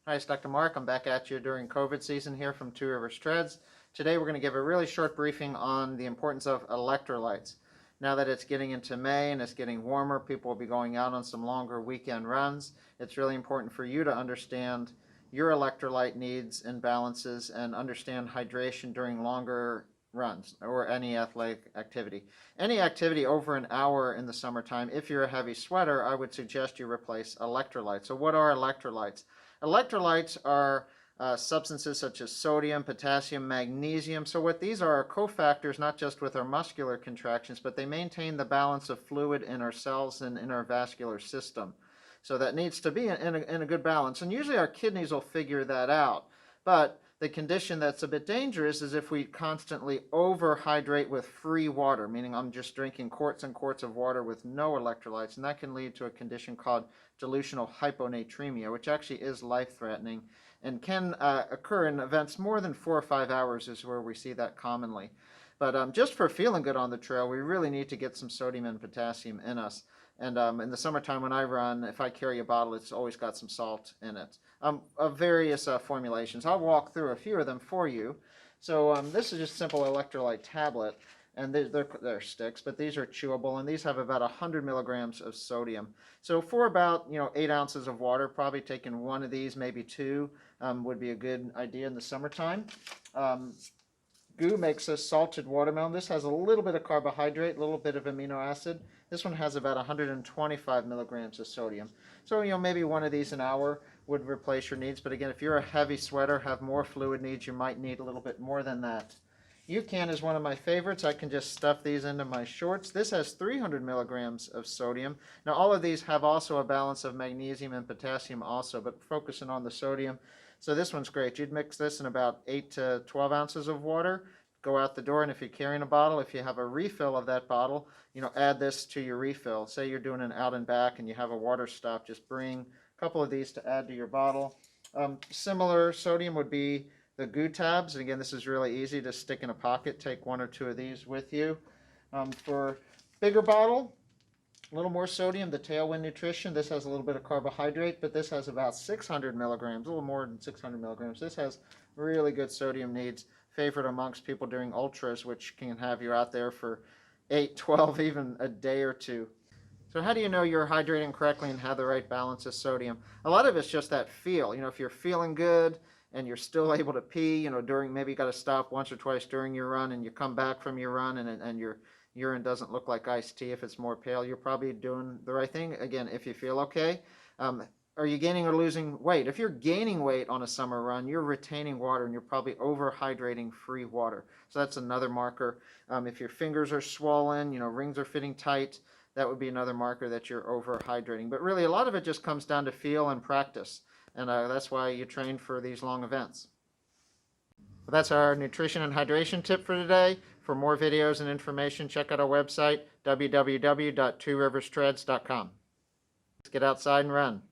Hi, it's Dr. Mark. I'm back at you during COVID season here from Two Rivers Treads. Today we're going to give a really short briefing on the importance of electrolytes. Now that it's getting into May and it's getting warmer, people will be going out on some longer weekend runs. It's really important for you to understand your electrolyte needs and balances and understand hydration during longer runs or any athletic activity. Any activity over an hour in the summertime, if you're a heavy sweater, I would suggest you replace electrolytes. So what are electrolytes? Electrolytes are substances such as sodium, potassium, magnesium. So what these are cofactors not just with our muscular contractions, but they maintain the balance of fluid in our cells and in our vascular system. So that needs to be in a good balance. And usually our kidneys will figure that out. But the condition that's a bit dangerous is if we constantly overhydrate with free water, meaning I'm just drinking quarts and quarts of water with no electrolytes, and that can lead to a condition called dilutional hyponatremia, which actually is life-threatening and can occur in events more than 4 or 5 hours is where we see that commonly. But just for feeling good on the trail, we really need to get some sodium and potassium in us. And in the summertime when I run, if I carry a bottle, it's always got some salt in it, of various formulations. I'll walk through a few of them for you. So this is just a simple electrolyte tablet, and they're sticks, but these are chewable, and these have about 100 milligrams of sodium. So for about 8 ounces of water, probably taking one of these, maybe two, would be a good idea in the summertime. Goo makes a salted watermelon. This has a little bit of carbohydrate, a little bit of amino acid. This one has about 125 milligrams of sodium. So, maybe one of these an hour would replace your needs. But again, if you're a heavy sweater, have more fluid needs, you might need a little bit more than that. UCAN is one of my favorites. I can just stuff these into my shorts. This has 300 milligrams of sodium. Now, all of these have also a balance of magnesium and potassium also, but focusing on the sodium. So this one's great. You'd mix this in about 8 to 12 ounces of water, go out the door, and if you're carrying a bottle, if you have a refill of that bottle, add this to your refill. Say you're doing an out and back and you have a water stop, just bring a couple of these to add to your bottle. Similar sodium would be the goo tabs. And again, this is really easy to stick in a pocket. Take one or two of these with you. For bigger bottle, a little more sodium, the Tailwind Nutrition. This has a little bit of carbohydrate, but this has about 600 milligrams, a little more than 600 milligrams. This has really good sodium needs, favorite amongst people during ultras, which can have you out there for 8, 12, even a day or two. So how do you know you're hydrating correctly and have the right balance of sodium? A lot of it's just that feel. If you're feeling good and you're still able to pee, during, maybe you got to stop once or twice during your run, and you come back from your run and your urine doesn't look like iced tea. If it's more pale, you're probably doing the right thing. Again, if you feel okay. Are you gaining or losing weight? If you're gaining weight on a summer run, you're retaining water and you're probably overhydrating free water. So that's another marker. If your fingers are swollen, rings are fitting tight, that would be another marker that you're overhydrating. But really, a lot of it just comes down to feel and practice. And that's why you train for these long events. Well, that's our nutrition and hydration tip for today. For more videos and information, check out our website, www.tworiverstreads.com. Let's get outside and run.